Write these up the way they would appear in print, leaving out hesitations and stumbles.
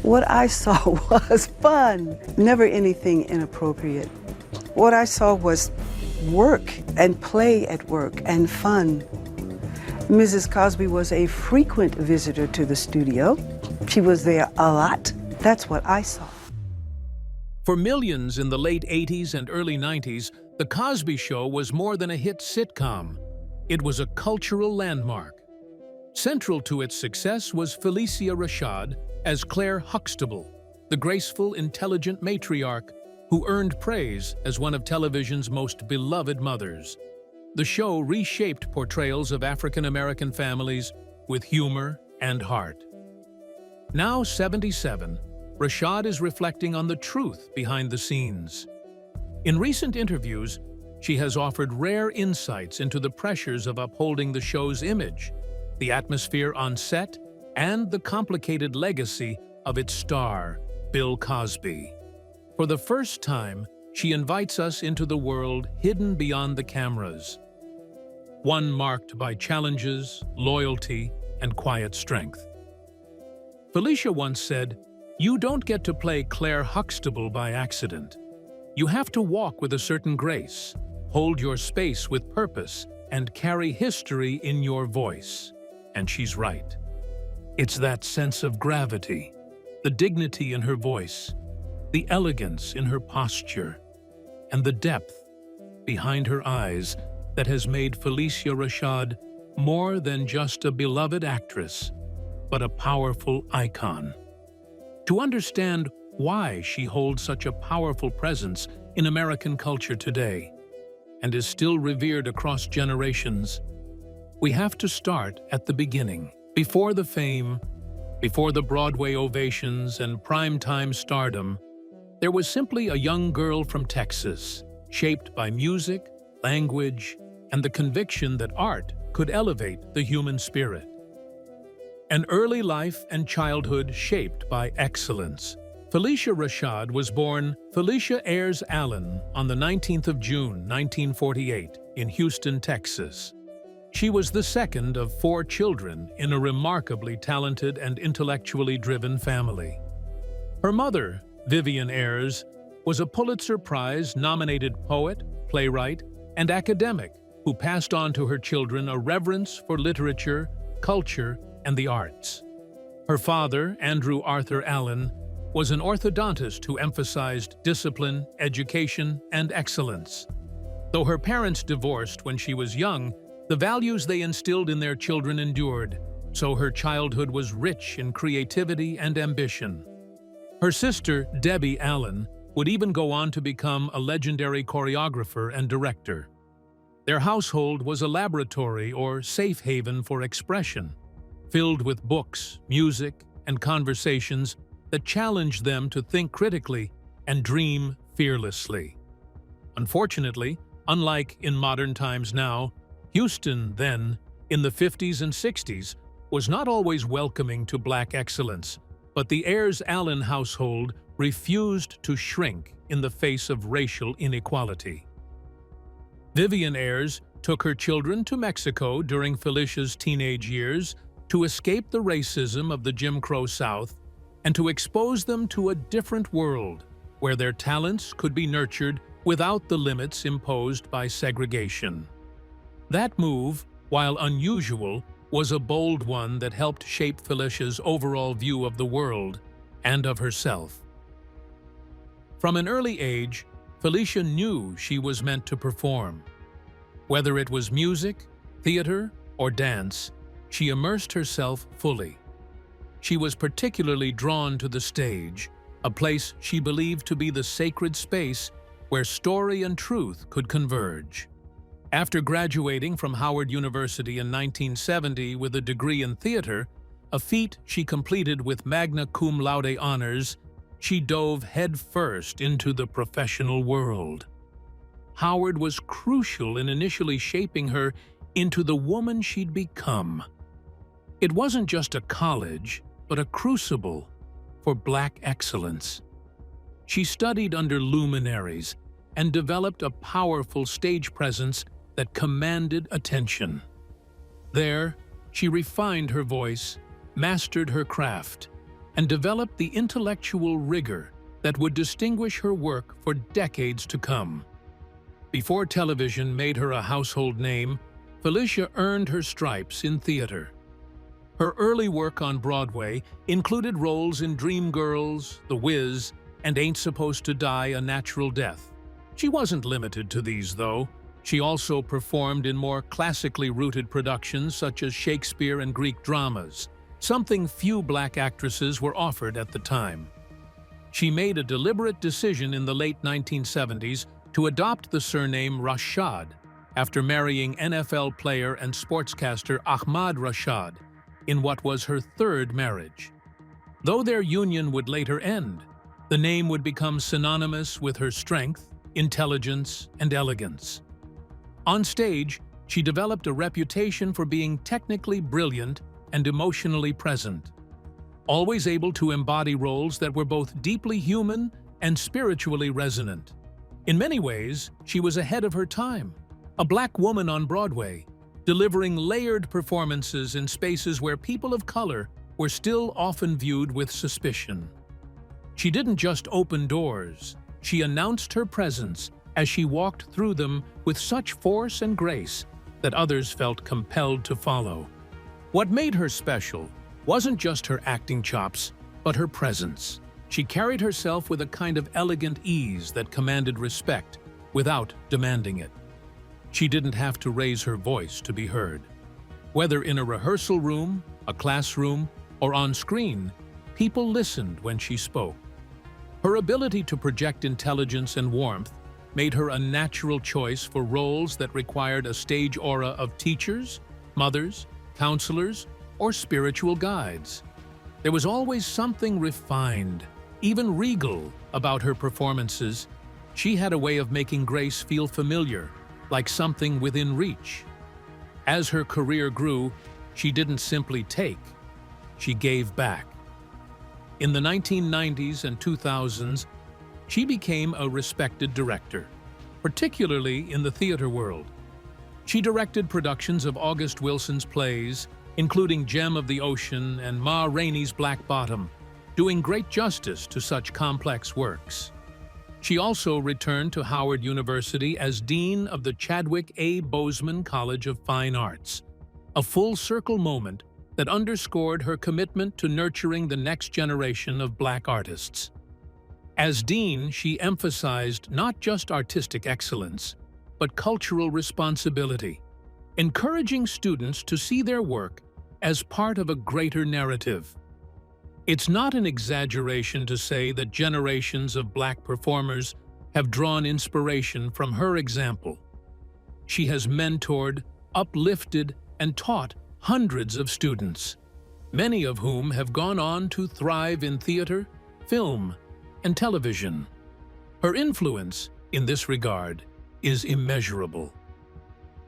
What I saw was fun, never anything inappropriate. What I saw was work and play at work and fun. Mrs. Cosby was a frequent visitor to the studio. She was there a lot. That's what I saw. For millions in the late 80s and early 90s, The Cosby Show was more than a hit sitcom. It was a cultural landmark. Central to its success was Phylicia Rashad as Clair Huxtable, the graceful, intelligent matriarch who earned praise as one of television's most beloved mothers. The show reshaped portrayals of African-American families with humor and heart. Now 77, Rashad is reflecting on the truth behind the scenes. In recent interviews, she has offered rare insights into the pressures of upholding the show's image, the atmosphere on set, and the complicated legacy of its star, Bill Cosby. For the first time, she invites us into the world hidden beyond the cameras, one marked by challenges, loyalty, and quiet strength. Phylicia once said, "You don't get to play Clair Huxtable by accident. You have to walk with a certain grace, hold your space with purpose, and carry history in your voice." And she's right. It's that sense of gravity, the dignity in her voice, the elegance in her posture, and the depth behind her eyes that has made Phylicia Rashad more than just a beloved actress, but a powerful icon. To understand why she holds such a powerful presence in American culture today and is still revered across generations, we have to start at the beginning. Before the fame, before the Broadway ovations and primetime stardom, there was simply a young girl from Texas, shaped by music, language, and the conviction that art could elevate the human spirit. An early life and childhood shaped by excellence. Phylicia Rashad was born Phylicia Ayres Allen on the 19th of June, 1948, in Houston, Texas. She was the second of 4 children in a remarkably talented and intellectually driven family. Her mother, Vivian Ayres, was a Pulitzer Prize-nominated poet, playwright, and academic who passed on to her children a reverence for literature, culture, and the arts. Her father, Andrew Arthur Allen, was an orthodontist who emphasized discipline, education, and excellence. Though her parents divorced when she was young, the values they instilled in their children endured, so her childhood was rich in creativity and ambition. Her sister, Debbie Allen, would even go on to become a legendary choreographer and director. Their household was a laboratory or safe haven for expression, filled with books, music, and conversations that challenged them to think critically and dream fearlessly. Unfortunately, unlike in modern times now, Houston then, in the 50s and 60s, was not always welcoming to Black excellence, but the Ayres-Allen household refused to shrink in the face of racial inequality. Vivian Ayres took her children to Mexico during Phylicia's teenage years to escape the racism of the Jim Crow South and to expose them to a different world where their talents could be nurtured without the limits imposed by segregation. That move, while unusual, was a bold one that helped shape Phylicia's overall view of the world and of herself. From an early age, Phylicia knew she was meant to perform. Whether it was music, theater, or dance, she immersed herself fully. She was particularly drawn to the stage, a place she believed to be the sacred space where story and truth could converge. After graduating from Howard University in 1970 with a degree in theater, a feat she completed with magna cum laude honors, she dove headfirst into the professional world. Howard was crucial in initially shaping her into the woman she'd become. It wasn't just a college, but a crucible for Black excellence. She studied under luminaries and developed a powerful stage presence that commanded attention. There, she refined her voice, mastered her craft, and developed the intellectual rigor that would distinguish her work for decades to come. Before television made her a household name, Phylicia earned her stripes in theater. Her early work on Broadway included roles in Dreamgirls, The Wiz, and Ain't Supposed to Die a Natural Death. She wasn't limited to these, though. She also performed in more classically rooted productions such as Shakespeare and Greek dramas, something few black actresses were offered at the time. She made a deliberate decision in the late 1970s to adopt the surname Rashad after marrying NFL player and sportscaster Ahmad Rashad in what was her third marriage. Though their union would later end, the name would become synonymous with her strength, intelligence, and elegance. On stage, she developed a reputation for being technically brilliant and emotionally present, always able to embody roles that were both deeply human and spiritually resonant. In many ways, she was ahead of her time, a black woman on Broadway, delivering layered performances in spaces where people of color were still often viewed with suspicion. She didn't just open doors, she announced her presence as she walked through them with such force and grace that others felt compelled to follow. What made her special wasn't just her acting chops, but her presence. She carried herself with a kind of elegant ease that commanded respect without demanding it. She didn't have to raise her voice to be heard. Whether in a rehearsal room, a classroom, or on screen, people listened when she spoke. Her ability to project intelligence and warmth made her a natural choice for roles that required a stage aura of teachers, mothers, counselors, or spiritual guides. There was always something refined, even regal, about her performances. She had a way of making grace feel familiar, like something within reach. As her career grew, she didn't simply take, she gave back. In the 1990s and 2000s, she became a respected director, particularly in the theater world. She directed productions of August Wilson's plays, including Gem of the Ocean and Ma Rainey's Black Bottom, doing great justice to such complex works. She also returned to Howard University as Dean of the Chadwick A. Boseman College of Fine Arts, a full-circle moment that underscored her commitment to nurturing the next generation of Black artists. As dean, she emphasized not just artistic excellence, but cultural responsibility, encouraging students to see their work as part of a greater narrative. It's not an exaggeration to say that generations of Black performers have drawn inspiration from her example. She has mentored, uplifted, and taught hundreds of students, many of whom have gone on to thrive in theater, film, and television. Her influence, in this regard, is immeasurable.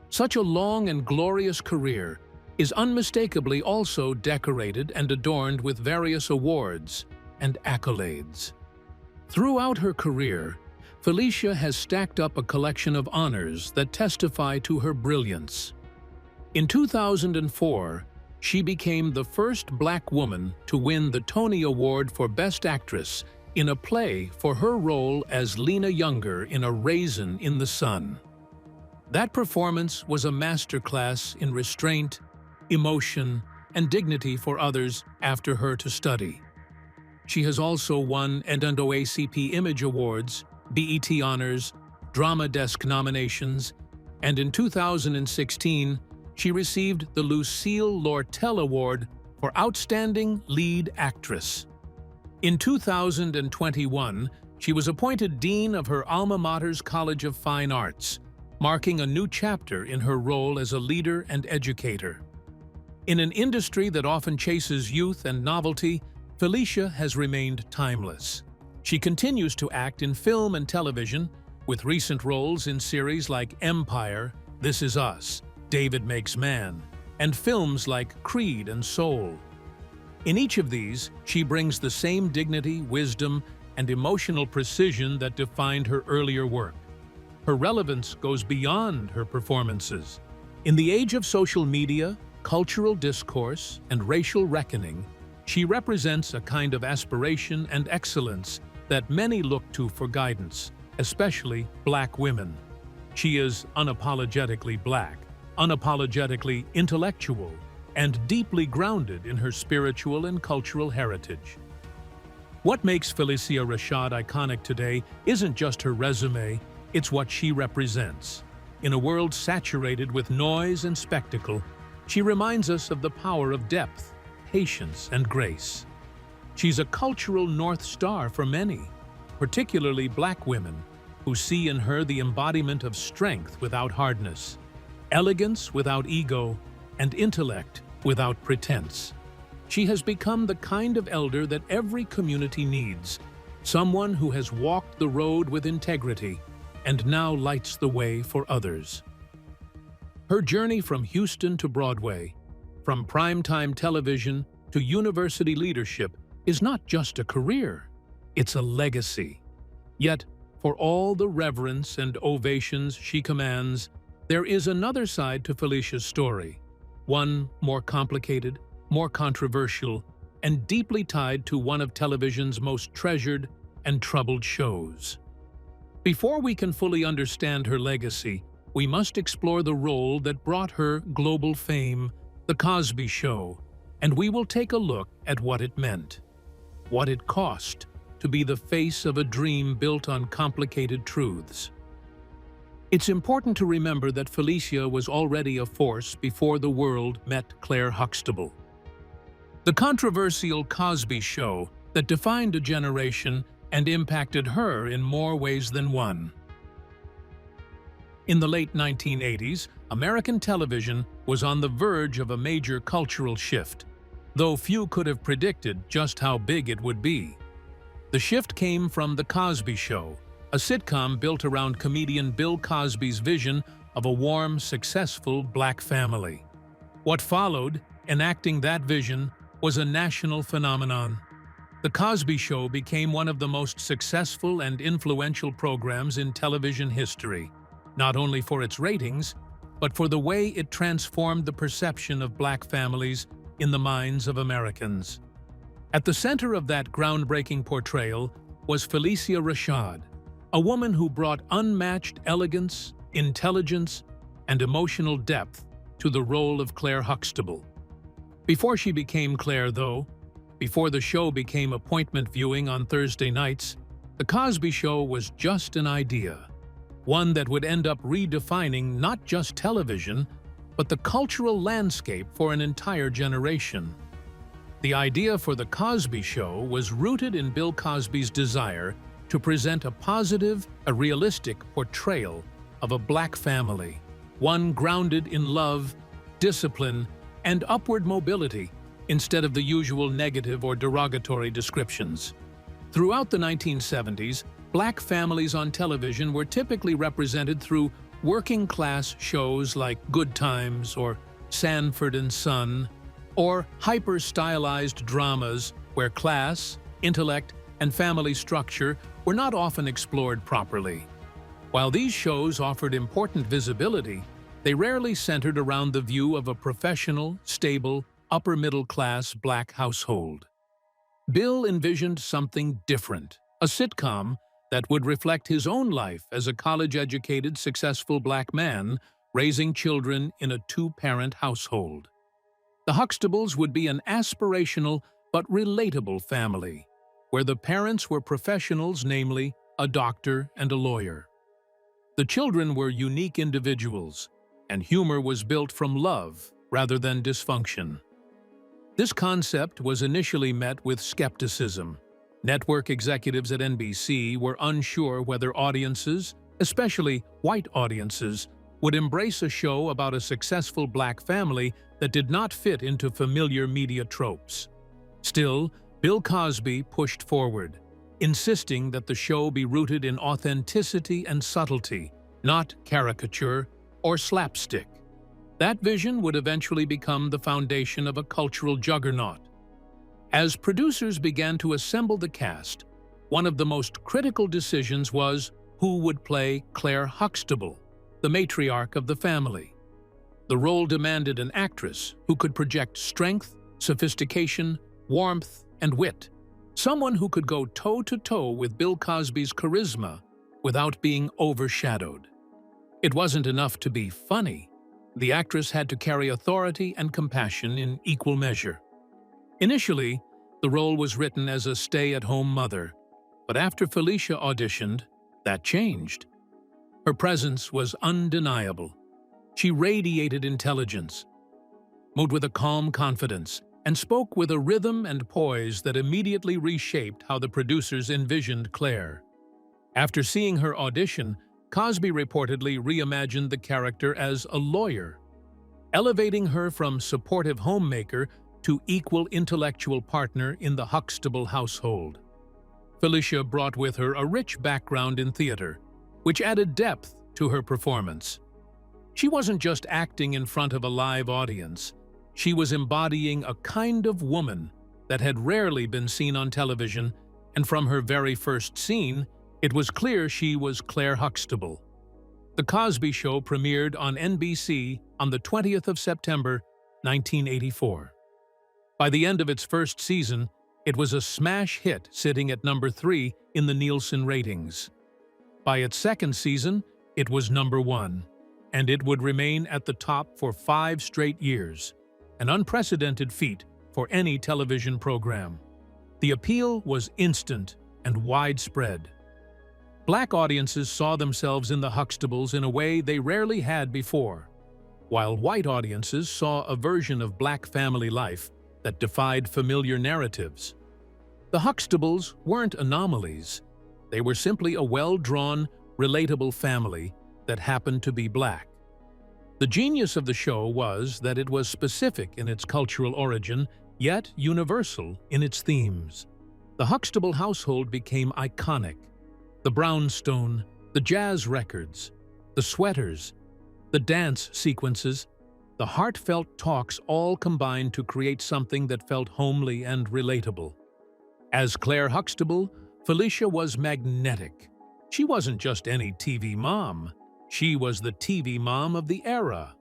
Such a long and glorious career is unmistakably also decorated and adorned with various awards and accolades. Throughout her career, Phylicia has stacked up a collection of honors that testify to her brilliance. In 2004, she became the first Black woman to win the Tony Award for Best Actress in a play for her role as Lena Younger in A Raisin in the Sun. That performance was a masterclass in restraint, emotion, and dignity for others after her to study. She has also won NAACP Image Awards, BET Honors, Drama Desk nominations, and in 2016, she received the Lucille Lortel Award for Outstanding Lead Actress. In 2021, she was appointed Dean of her alma mater's College of Fine Arts, marking a new chapter in her role as a leader and educator. In an industry that often chases youth and novelty, Phylicia has remained timeless. She continues to act in film and television, with recent roles in series like Empire, This Is Us, David Makes Man, and films like Creed and Soul. In each of these, she brings the same dignity, wisdom, and emotional precision that defined her earlier work. Her relevance goes beyond her performances. In the age of social media, cultural discourse, and racial reckoning, She represents a kind of aspiration and excellence that many look to for guidance, especially Black women. She is unapologetically Black, unapologetically intellectual, and deeply grounded in her spiritual and cultural heritage. What makes Phylicia Rashad iconic today isn't just her resume, it's what she represents. In a world saturated with noise and spectacle, she reminds us of the power of depth, patience, and grace. She's a cultural North Star for many, particularly Black women, who see in her the embodiment of strength without hardness, elegance without ego, and intellect without pretense. She has become the kind of elder that every community needs, someone who has walked the road with integrity and now lights the way for others. Her journey from Houston to Broadway, from primetime television to university leadership, is not just a career, it's a legacy. Yet, for all the reverence and ovations she commands, there is another side to Phylicia's story, one more complicated, more controversial, and deeply tied to one of television's most treasured and troubled shows. Before we can fully understand her legacy, we must explore the role that brought her global fame, The Cosby Show, and we will take a look at what it meant, what it cost to be the face of a dream built on complicated truths. It's important to remember that Phylicia was already a force before the world met Clair Huxtable. The controversial Cosby Show that defined a generation and impacted her in more ways than one. In the late 1980s, American television was on the verge of a major cultural shift, though few could have predicted just how big it would be. The shift came from The Cosby Show, a sitcom built around comedian Bill Cosby's vision of a warm, successful Black family. What followed, enacting that vision, was a national phenomenon. The Cosby Show became one of the most successful and influential programs in television history, not only for its ratings, but for the way it transformed the perception of Black families in the minds of Americans. At the center of that groundbreaking portrayal was Phylicia Rashad, a woman who brought unmatched elegance, intelligence, and emotional depth to the role of Clair Huxtable. Before she became Claire, though, before the show became appointment viewing on Thursday nights, The Cosby Show was just an idea, one that would end up redefining not just television, but the cultural landscape for an entire generation. The idea for The Cosby Show was rooted in Bill Cosby's desire to present a positive, a realistic portrayal of a Black family, one grounded in love, discipline, and upward mobility instead of the usual negative or derogatory descriptions. Throughout the 1970s, Black families on television were typically represented through working-class shows like Good Times or Sanford and Son, or hyper-stylized dramas where class, intellect, and family structure were not often explored properly. While these shows offered important visibility, they rarely centered around the view of a professional, stable, upper-middle-class Black household. Bill envisioned something different, a sitcom that would reflect his own life as a college-educated, successful Black man raising children in a two-parent household. The Huxtables would be an aspirational but relatable family, where the parents were professionals, namely a doctor and a lawyer. The children were unique individuals, and humor was built from love rather than dysfunction. This concept was initially met with skepticism. Network executives at NBC were unsure whether audiences, especially white audiences, would embrace a show about a successful Black family that did not fit into familiar media tropes. Still, Bill Cosby pushed forward, insisting that the show be rooted in authenticity and subtlety, not caricature or slapstick. That vision would eventually become the foundation of a cultural juggernaut. As producers began to assemble the cast, one of the most critical decisions was who would play Clair Huxtable, the matriarch of the family. The role demanded an actress who could project strength, sophistication, warmth, and wit. Someone who could go toe-to-toe with Bill Cosby's charisma without being overshadowed. It wasn't enough to be funny. The actress had to carry authority and compassion in equal measure. Initially, the role was written as a stay-at-home mother, but after Phylicia auditioned, that changed. Her presence was undeniable. She radiated intelligence, moved with a calm confidence, and spoke with a rhythm and poise that immediately reshaped how the producers envisioned Claire. After seeing her audition, Cosby reportedly reimagined the character as a lawyer, elevating her from supportive homemaker to equal intellectual partner in the Huxtable household. Phylicia brought with her a rich background in theater, which added depth to her performance. She wasn't just acting in front of a live audience. She was embodying a kind of woman that had rarely been seen on television, and from her very first scene, it was clear she was Clair Huxtable. The Cosby Show premiered on NBC on the 20th of September, 1984. By the end of its first season, it was a smash hit, sitting at number 3 in the Nielsen ratings. By its second season, it was number 1, and it would remain at the top for 5 straight years, an unprecedented feat for any television program. The appeal was instant and widespread. Black audiences saw themselves in the Huxtables in a way they rarely had before, while white audiences saw a version of black family life that defied familiar narratives. The Huxtables weren't anomalies. They were simply a well-drawn, relatable family that happened to be black. The genius of the show was that it was specific in its cultural origin, yet universal in its themes. The Huxtable household became iconic. The brownstone, the jazz records, the sweaters, the dance sequences, the heartfelt talks all combined to create something that felt homely and relatable. As Clair Huxtable, Phylicia was magnetic. She wasn't just any TV mom. She was the TV mom of the era.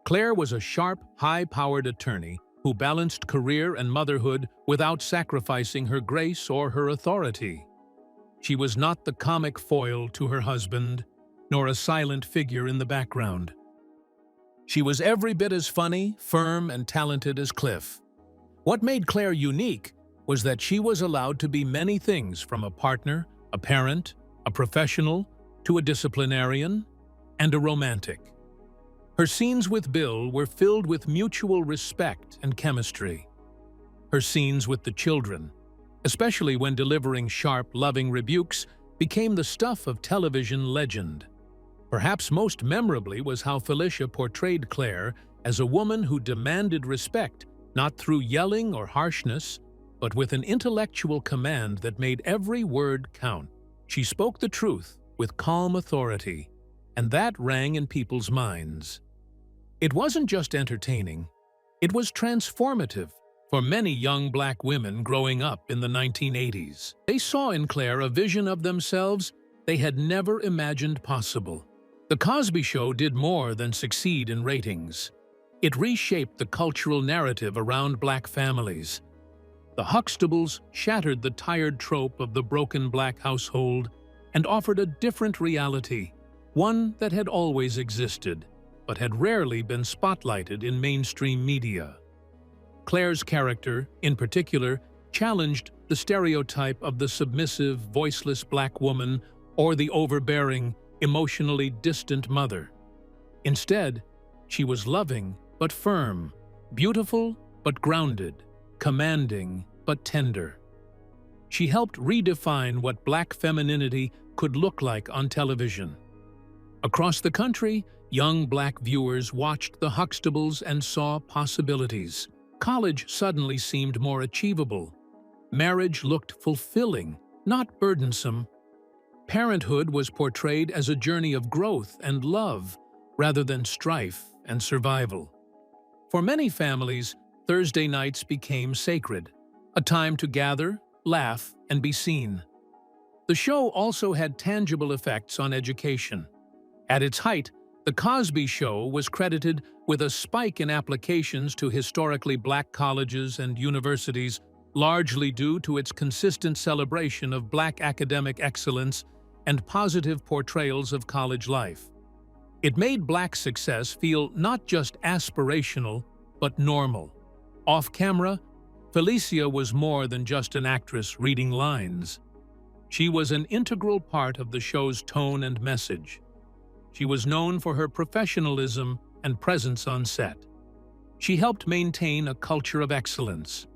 Claire was a sharp, high-powered attorney who balanced career and motherhood without sacrificing her grace or her authority. She was not the comic foil to her husband, nor a silent figure in the background. She was every bit as funny, firm, and talented as Cliff. What made Claire unique was that she was allowed to be many things, from a partner, a parent, a professional, to a disciplinarian, and a romantic. Her scenes with Bill were filled with mutual respect and chemistry. Her scenes with the children, especially when delivering sharp, loving rebukes, became the stuff of television legend. Perhaps most memorably was how Phylicia portrayed Claire as a woman who demanded respect, not through yelling or harshness, but with an intellectual command that made every word count. She spoke the truth with calm authority, and that rang in people's minds. It wasn't just entertaining, it was transformative for many young black women growing up in the 1980s. They saw in Claire a vision of themselves they had never imagined possible. The Cosby Show did more than succeed in ratings. It reshaped the cultural narrative around black families. The Huxtables shattered the tired trope of the broken black household and offered a different reality, one that had always existed, but had rarely been spotlighted in mainstream media. Claire's character, in particular, challenged the stereotype of the submissive, voiceless black woman or the overbearing, emotionally distant mother. Instead, she was loving but firm, beautiful but grounded, commanding but tender. She helped redefine what black femininity could look like on television. Across the country, young black viewers watched the Huxtables and saw possibilities. College suddenly seemed more achievable. Marriage looked fulfilling, not burdensome. Parenthood was portrayed as a journey of growth and love, rather than strife and survival. For many families, Thursday nights became sacred, a time to gather, laugh, and be seen. The show also had tangible effects on education. At its height, The Cosby Show was credited with a spike in applications to historically black colleges and universities, largely due to its consistent celebration of black academic excellence and positive portrayals of college life. It made black success feel not just aspirational, but normal. Off-camera, Phylicia was more than just an actress reading lines. She was an integral part of the show's tone and message. She was known for her professionalism and presence on set. She helped maintain a culture of excellence.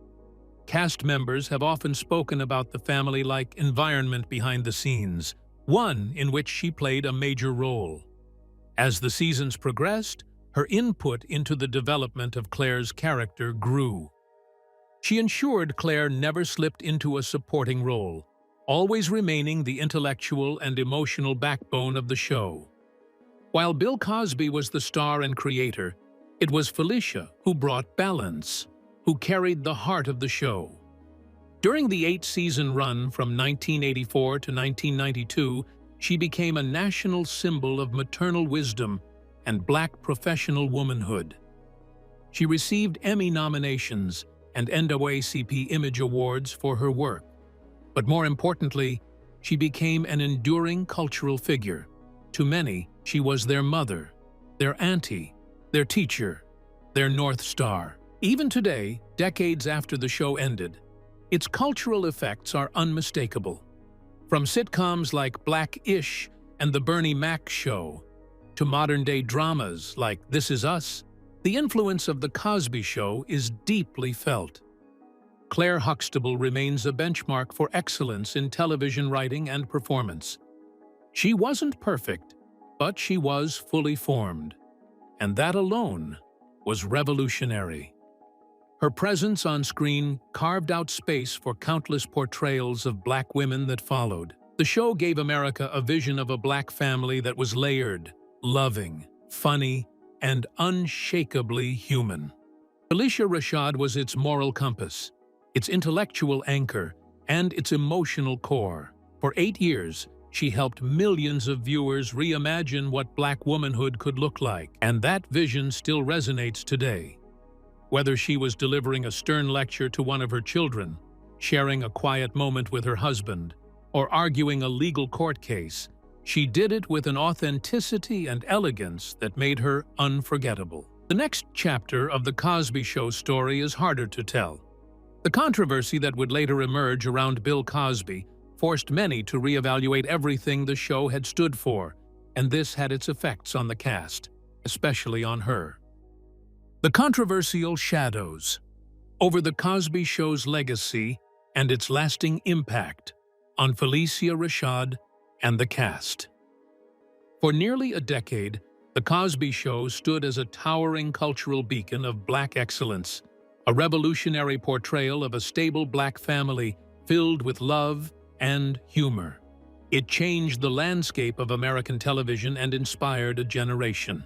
Cast members have often spoken about the family-like environment behind the scenes, one in which she played a major role. As the seasons progressed, her input into the development of Claire's character grew. She ensured Claire never slipped into a supporting role, always remaining the intellectual and emotional backbone of the show. While Bill Cosby was the star and creator, it was Phylicia who brought balance, who carried the heart of the show. During the 8-season run from 1984 to 1992, she became a national symbol of maternal wisdom and black professional womanhood. She received Emmy nominations and NAACP Image Awards for her work. But more importantly, she became an enduring cultural figure. To many, she was their mother, their auntie, their teacher, their North Star. Even today, decades after the show ended, its cultural effects are unmistakable. From sitcoms like Black-ish and The Bernie Mac Show, to modern-day dramas like This Is Us, the influence of The Cosby Show is deeply felt. Clair Huxtable remains a benchmark for excellence in television writing and performance. She wasn't perfect, but she was fully formed, and that alone was revolutionary. Her presence on screen carved out space for countless portrayals of black women that followed. The show gave America a vision of a black family that was layered, loving, funny, and unshakably human. Phylicia Rashad was its moral compass, its intellectual anchor, and its emotional core. For 8 years, she helped millions of viewers reimagine what black womanhood could look like, and that vision still resonates today. Whether she was delivering a stern lecture to one of her children, sharing a quiet moment with her husband, or arguing a legal court case, she did it with an authenticity and elegance that made her unforgettable. The next chapter of The Cosby Show story is harder to tell. The controversy that would later emerge around Bill Cosby forced many to reevaluate everything the show had stood for, and this had its effects on the cast, especially on her. The controversial shadows over The Cosby Show's legacy and its lasting impact on Phylicia Rashad and the cast. For nearly a decade, The Cosby Show stood as a towering cultural beacon of black excellence, a revolutionary portrayal of a stable black family filled with love and humor. It changed the landscape of American television and inspired a generation.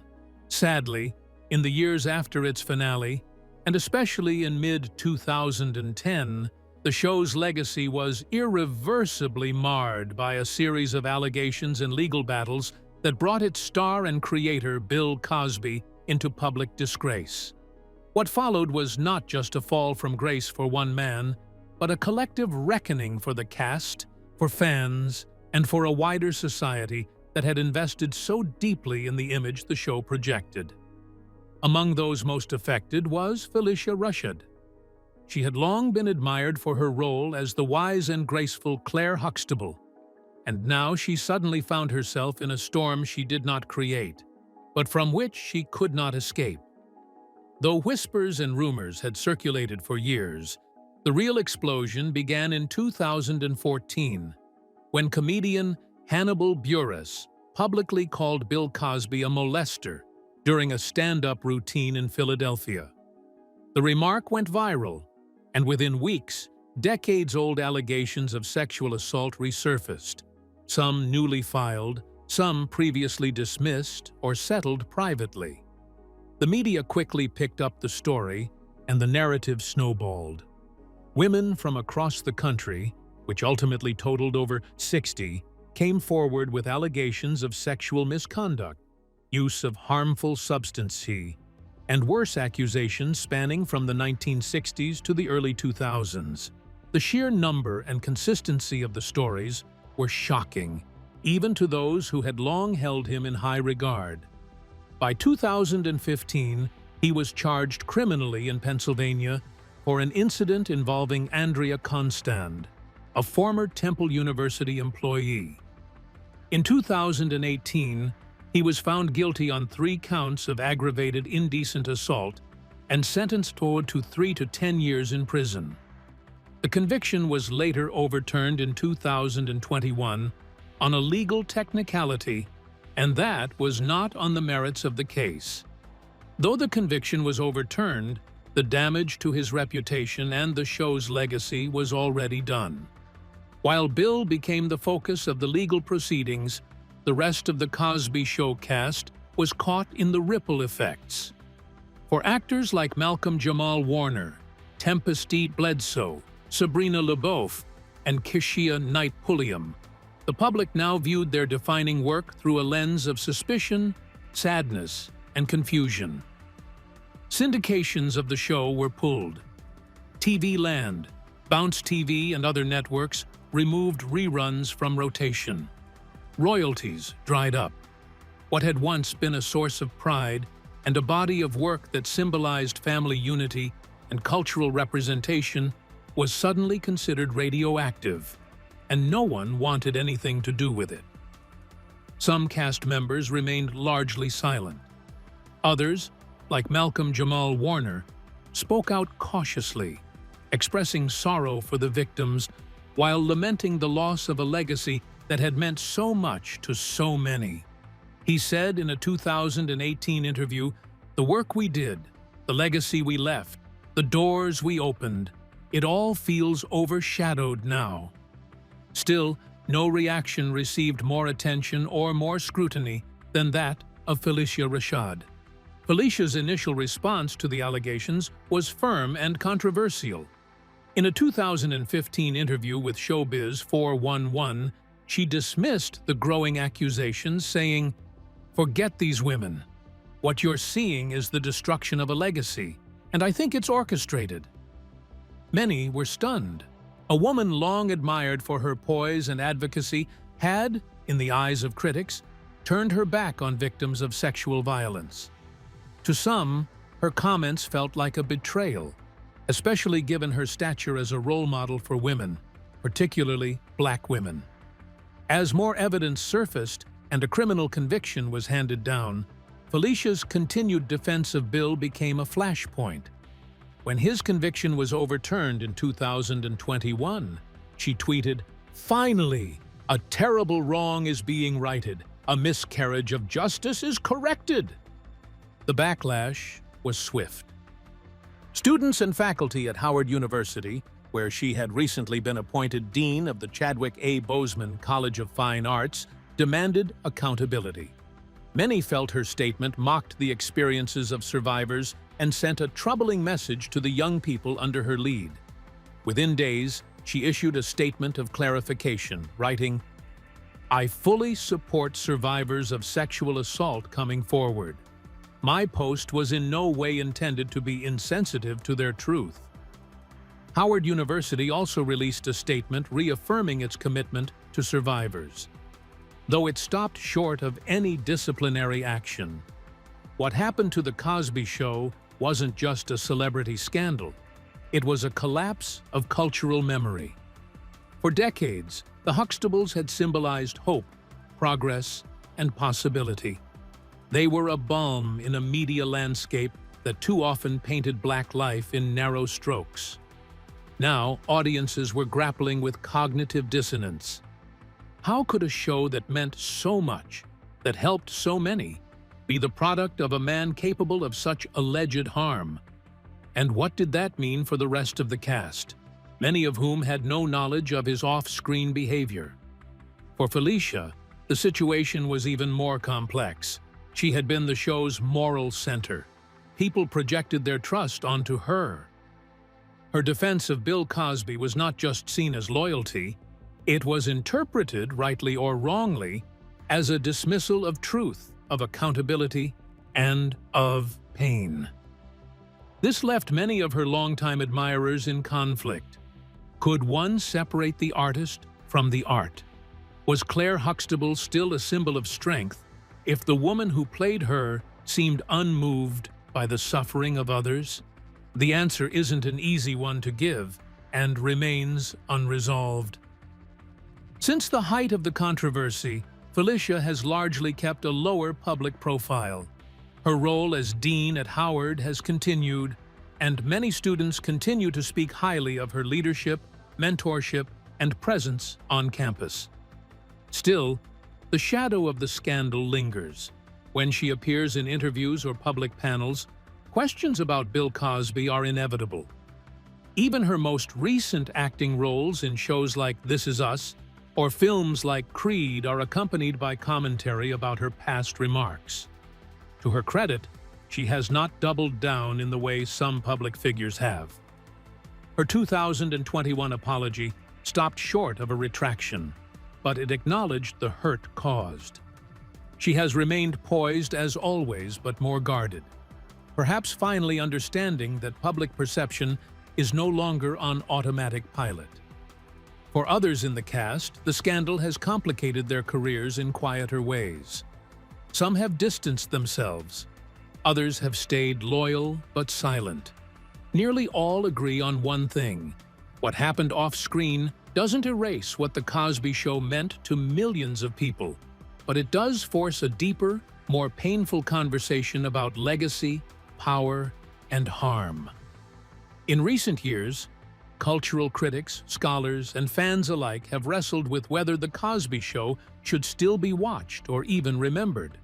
Sadly, in the years after its finale, and especially in mid-2010, the show's legacy was irreversibly marred by a series of allegations and legal battles that brought its star and creator, Bill Cosby, into public disgrace. What followed was not just a fall from grace for one man, but a collective reckoning for the cast, for fans, and for a wider society that had invested so deeply in the image the show projected. Among those most affected was Phylicia Rashad. She had long been admired for her role as the wise and graceful Clair Huxtable, and now she suddenly found herself in a storm she did not create, but from which she could not escape. Though whispers and rumors had circulated for years, the real explosion began in 2014, when comedian Hannibal Buress publicly called Bill Cosby a molester during a stand-up routine in Philadelphia. The remark went viral, and within weeks, decades-old allegations of sexual assault resurfaced, some newly filed, some previously dismissed or settled privately. The media quickly picked up the story, and the narrative snowballed. Women from across the country, which ultimately totaled over 60, came forward with allegations of sexual misconduct. use of harmful substances, and worse accusations spanning from the 1960s to the early 2000s. The sheer number and consistency of the stories were shocking, even to those who had long held him in high regard. By 2015, he was charged criminally in Pennsylvania for an incident involving Andrea Constand, a former Temple University employee. In 2018, he was found guilty on 3 counts of aggravated indecent assault and sentenced to 3 to 10 years in prison. The conviction was later overturned in 2021 on a legal technicality, and that was not on the merits of the case. Though the conviction was overturned, the damage to his reputation and the show's legacy was already done. While Bill became the focus of the legal proceedings, the rest of the Cosby Show cast was caught in the ripple effects. For actors like Malcolm Jamal Warner, Tempest Bledsoe, Sabrina LaBeouf, and Keshia Knight Pulliam, the public now viewed their defining work through a lens of suspicion, sadness, and confusion. Syndications of the show were pulled. TV Land, Bounce TV, and other networks removed reruns from rotation. Royalties dried up. What had once been a source of pride and a body of work that symbolized family unity and cultural representation was suddenly considered radioactive, and no one wanted anything to do with it. Some cast members remained largely silent. Others, like Malcolm Jamal Warner, spoke out cautiously, expressing sorrow for the victims while lamenting the loss of a legacy that had meant so much to so many. He said in a 2018 interview, "The work we did, the legacy we left, the doors we opened, it all feels overshadowed now." Still, no reaction received more attention or more scrutiny than that of Phylicia Rashad. Phylicia's initial response to the allegations was firm and controversial. In a 2015 interview with Showbiz 411, she dismissed the growing accusations, saying, "Forget these women. What you're seeing is the destruction of a legacy, and I think it's orchestrated." Many were stunned. A woman long admired for her poise and advocacy had, in the eyes of critics, turned her back on victims of sexual violence. To some, her comments felt like a betrayal, especially given her stature as a role model for women, particularly Black women. As more evidence surfaced and a criminal conviction was handed down, Phylicia's continued defense of Bill became a flashpoint. When his conviction was overturned in 2021, she tweeted, "Finally, a terrible wrong is being righted. A miscarriage of justice is corrected." The backlash was swift. Students and faculty at Howard University, where she had recently been appointed Dean of the Chadwick A. Boseman College of Fine Arts, demanded accountability. Many felt her statement mocked the experiences of survivors and sent a troubling message to the young people under her lead. Within days, she issued a statement of clarification, writing, "I fully support survivors of sexual assault coming forward. My post was in no way intended to be insensitive to their truth." Howard University also released a statement reaffirming its commitment to survivors. Though it stopped short of any disciplinary action, what happened to The Cosby Show wasn't just a celebrity scandal. It was a collapse of cultural memory. For decades, the Huxtables had symbolized hope, progress, and possibility. They were a balm in a media landscape that too often painted Black life in narrow strokes. Now, audiences were grappling with cognitive dissonance. How could a show that meant so much, that helped so many, be the product of a man capable of such alleged harm? And what did that mean for the rest of the cast, many of whom had no knowledge of his off-screen behavior? For Phylicia, the situation was even more complex. She had been the show's moral center. People projected their trust onto her. Her defense of Bill Cosby was not just seen as loyalty, it was interpreted, rightly or wrongly, as a dismissal of truth, of accountability and of pain. This left many of her longtime admirers in conflict. Could one separate the artist from the art? Was Clair Huxtable still a symbol of strength if the woman who played her seemed unmoved by the suffering of others? The answer isn't an easy one to give and remains unresolved. Since the height of the controversy, Phylicia has largely kept a lower public profile. Her role as dean at Howard has continued, and many students continue to speak highly of her leadership, mentorship, and presence on campus. Still, the shadow of the scandal lingers. When she appears in interviews or public panels, questions about Bill Cosby are inevitable. Even her most recent acting roles in shows like This Is Us or films like Creed are accompanied by commentary about her past remarks. To her credit, she has not doubled down in the way some public figures have. Her 2021 apology stopped short of a retraction, but it acknowledged the hurt caused. She has remained poised as always, but more guarded, perhaps finally understanding that public perception is no longer on automatic pilot. For others in the cast, the scandal has complicated their careers in quieter ways. Some have distanced themselves. Others have stayed loyal but silent. Nearly all agree on one thing: what happened off-screen doesn't erase what The Cosby Show meant to millions of people, but it does force a deeper, more painful conversation about legacy, power, and harm. In recent years, cultural critics, scholars, and fans alike have wrestled with whether The Cosby Show should still be watched or even remembered.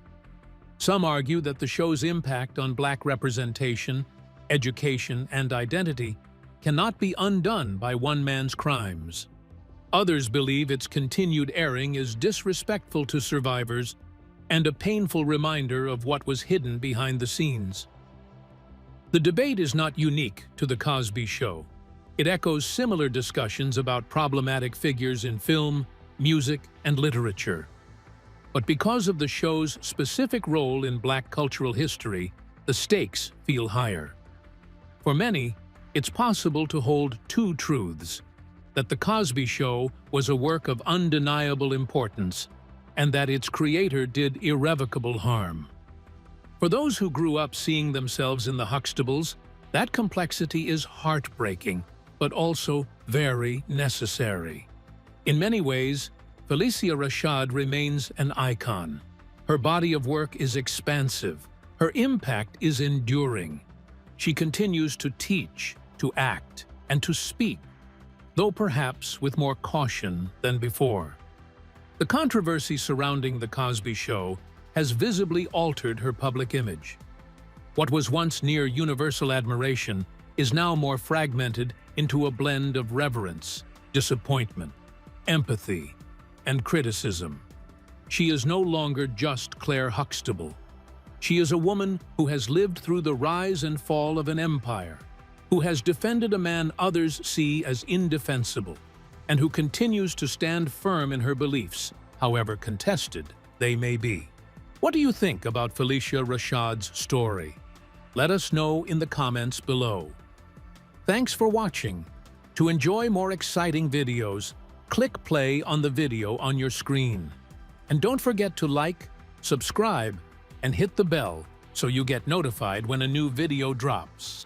Some argue that the show's impact on Black representation, education, and identity cannot be undone by one man's crimes. Others believe its continued airing is disrespectful to survivors and a painful reminder of what was hidden behind the scenes. The debate is not unique to The Cosby Show. It echoes similar discussions about problematic figures in film, music, and literature. But because of the show's specific role in Black cultural history, the stakes feel higher. For many, it's possible to hold two truths: that The Cosby Show was a work of undeniable importance, and that its creator did irrevocable harm. For those who grew up seeing themselves in the Huxtables, that complexity is heartbreaking, but also very necessary. In many ways, Phylicia Rashad remains an icon. Her body of work is expansive. Her impact is enduring. She continues to teach, to act, and to speak, though perhaps with more caution than before. The controversy surrounding The Cosby Show has visibly altered her public image. What was once near universal admiration is now more fragmented into a blend of reverence, disappointment, empathy, and criticism. She is no longer just Clair Huxtable. She is a woman who has lived through the rise and fall of an empire, who has defended a man others see as indefensible, and who continues to stand firm in her beliefs, however contested they may be. What do you think about Phylicia Rashad's story? Let us know in the comments below. Thanks for watching. To enjoy more exciting videos, click play on the video on your screen. And don't forget to like, subscribe, and hit the bell so you get notified when a new video drops.